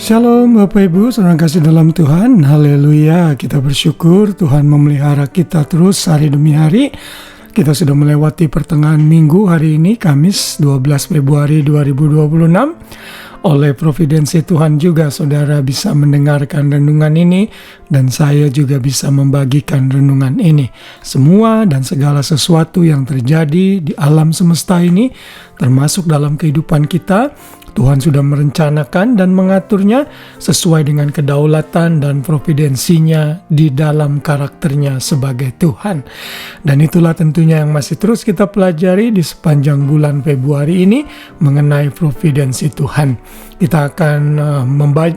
Shalom Bapak Ibu, saudara kasih dalam Tuhan. Haleluya, kita bersyukur Tuhan memelihara kita terus hari demi hari. Kita sudah melewati pertengahan minggu hari ini, Kamis 12 Februari 2026. Oleh providensi Tuhan juga saudara bisa mendengarkan renungan ini, dan saya juga bisa membagikan renungan ini. Semua dan segala sesuatu yang terjadi di alam semesta ini, termasuk dalam kehidupan kita, Tuhan sudah merencanakan dan mengaturnya sesuai dengan kedaulatan dan providensinya di dalam karakternya sebagai Tuhan. Dan itulah tentunya yang masih terus kita pelajari di sepanjang bulan Februari ini mengenai providensi Tuhan. Kita akan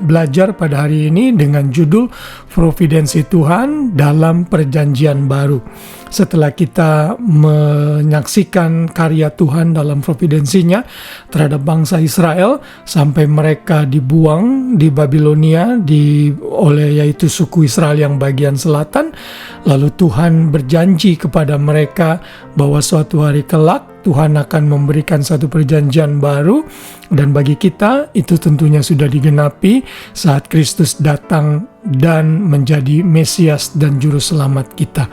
belajar pada hari ini dengan judul Providensi Tuhan dalam Perjanjian Baru. Setelah kita menyaksikan karya Tuhan dalam providensinya terhadap bangsa Israel sampai mereka dibuang di Babilonia oleh yaitu suku Israel yang bagian selatan, lalu Tuhan berjanji kepada mereka bahwa suatu hari kelak Tuhan akan memberikan satu perjanjian baru, dan bagi kita itu tentunya sudah digenapi saat Kristus datang dan menjadi Mesias dan Juru Selamat kita.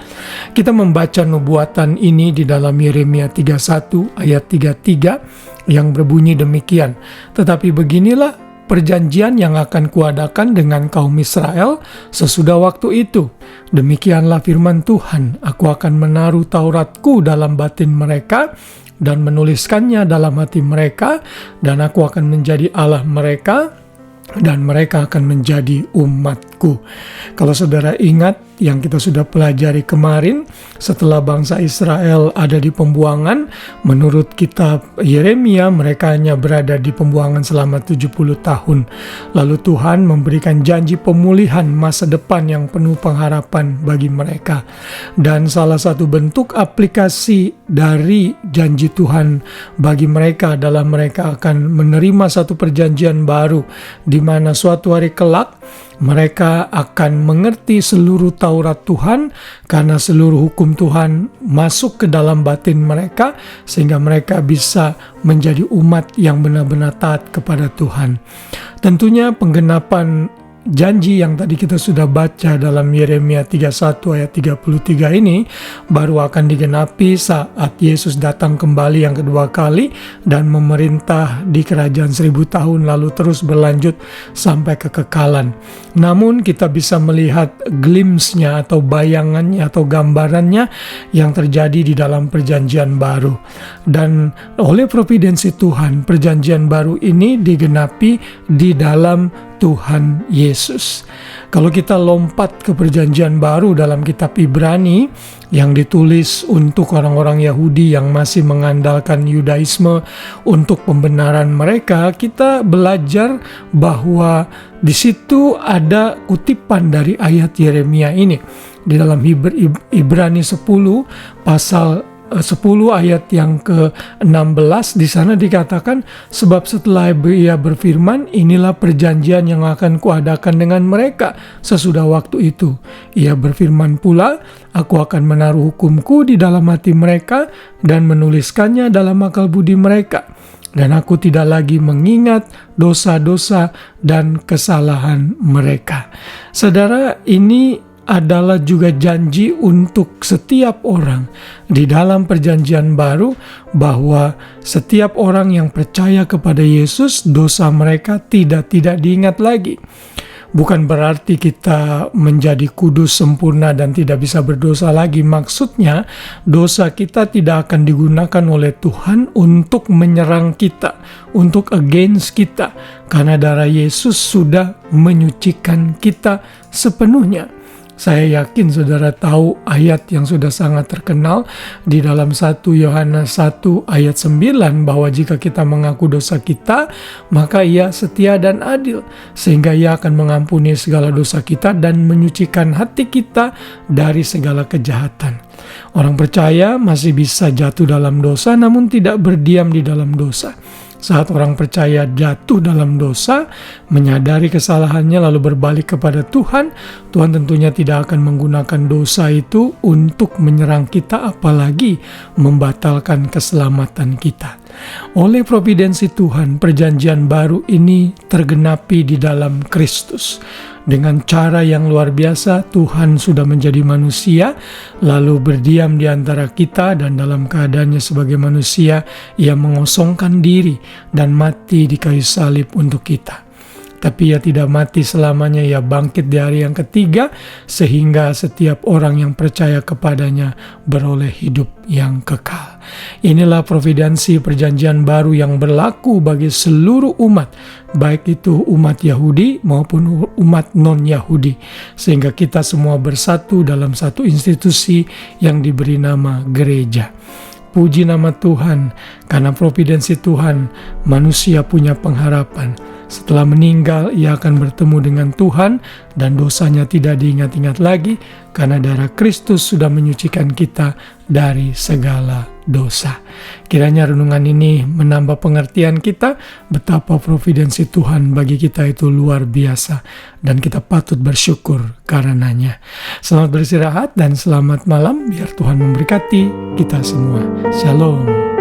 Kita membaca nubuatan ini di dalam Yeremia 31 ayat 33 yang berbunyi demikian. Tetapi beginilah perjanjian yang akan kuadakan dengan kaum Israel sesudah waktu itu. Demikianlah firman Tuhan, aku akan menaruh Tauratku dalam batin mereka dan menuliskannya dalam hati mereka, dan aku akan menjadi Allah mereka, dan mereka akan menjadi umatku. Kalau saudara ingat yang kita sudah pelajari kemarin, setelah bangsa Israel ada di pembuangan, menurut kitab Yeremia mereka hanya berada di pembuangan selama 70 tahun. Lalu Tuhan memberikan janji pemulihan masa depan yang penuh pengharapan bagi mereka. Dan salah satu bentuk aplikasi dari janji Tuhan bagi mereka adalah mereka akan menerima satu perjanjian baru, di mana suatu hari kelak mereka akan mengerti seluruh Taurat Tuhan karena seluruh hukum Tuhan masuk ke dalam batin mereka, sehingga mereka bisa menjadi umat yang benar-benar taat kepada Tuhan. Tentunya penggenapan janji yang tadi kita sudah baca dalam Yeremia 31 ayat 33 ini baru akan digenapi saat Yesus datang kembali yang kedua kali dan memerintah di kerajaan 1000 tahun, lalu terus berlanjut sampai kekekalan. Namun kita bisa melihat glimpse-nya atau bayangannya atau gambarannya yang terjadi di dalam perjanjian baru. Dan oleh providensi Tuhan, perjanjian baru ini digenapi di dalam Tuhan Yesus. Kalau kita lompat ke perjanjian baru dalam kitab Ibrani yang ditulis untuk orang-orang Yahudi yang masih mengandalkan Yudaisme untuk pembenaran mereka, kita belajar bahwa di situ ada kutipan dari ayat Yeremia ini. Di dalam Ibrani 10 pasal 10 ayat yang ke-16 di sana dikatakan, sebab setelah ia berfirman, inilah perjanjian yang akan kuadakan dengan mereka sesudah waktu itu. Ia berfirman pula, aku akan menaruh hukumku di dalam hati mereka dan menuliskannya dalam akal budi mereka, dan aku tidak lagi mengingat dosa-dosa dan kesalahan mereka. Saudara, ini adalah juga janji untuk setiap orang di dalam perjanjian baru, bahwa setiap orang yang percaya kepada Yesus, dosa mereka tidak diingat lagi. Bukan berarti kita menjadi kudus, sempurna, dan tidak bisa berdosa lagi. Maksudnya, dosa kita tidak akan digunakan oleh Tuhan untuk menyerang kita, untuk against kita, karena darah Yesus sudah menyucikan kita sepenuhnya. Saya yakin saudara tahu ayat yang sudah sangat terkenal di dalam 1 Yohanes 1 ayat 9, bahwa jika kita mengaku dosa kita, maka Ia setia dan adil, sehingga Ia akan mengampuni segala dosa kita dan menyucikan hati kita dari segala kejahatan. Orang percaya masih bisa jatuh dalam dosa namun tidak berdiam di dalam dosa. Saat orang percaya jatuh dalam dosa, menyadari kesalahannya lalu berbalik kepada Tuhan, Tuhan tentunya tidak akan menggunakan dosa itu untuk menyerang kita, apalagi membatalkan keselamatan kita. Oleh providensi Tuhan, perjanjian baru ini tergenapi di dalam Kristus. Dengan cara yang luar biasa, Tuhan sudah menjadi manusia, lalu berdiam di antara kita, dan dalam keadaannya sebagai manusia, Ia mengosongkan diri dan mati di kayu salib untuk kita. Tapi Ia tidak mati selamanya, Ia bangkit di hari yang ketiga, sehingga setiap orang yang percaya kepadanya beroleh hidup yang kekal. Inilah providensi perjanjian baru yang berlaku bagi seluruh umat, baik itu umat Yahudi maupun umat non-Yahudi, sehingga kita semua bersatu dalam satu institusi yang diberi nama gereja. Puji nama Tuhan, karena providensi Tuhan, manusia punya pengharapan. Setelah meninggal, ia akan bertemu dengan Tuhan dan dosanya tidak diingat-ingat lagi, karena darah Kristus sudah menyucikan kita dari segala dosa. Kiranya renungan ini menambah pengertian kita betapa providensi Tuhan bagi kita itu luar biasa, dan kita patut bersyukur karenanya. Selamat beristirahat dan selamat malam, biar Tuhan memberkati kita semua. Shalom.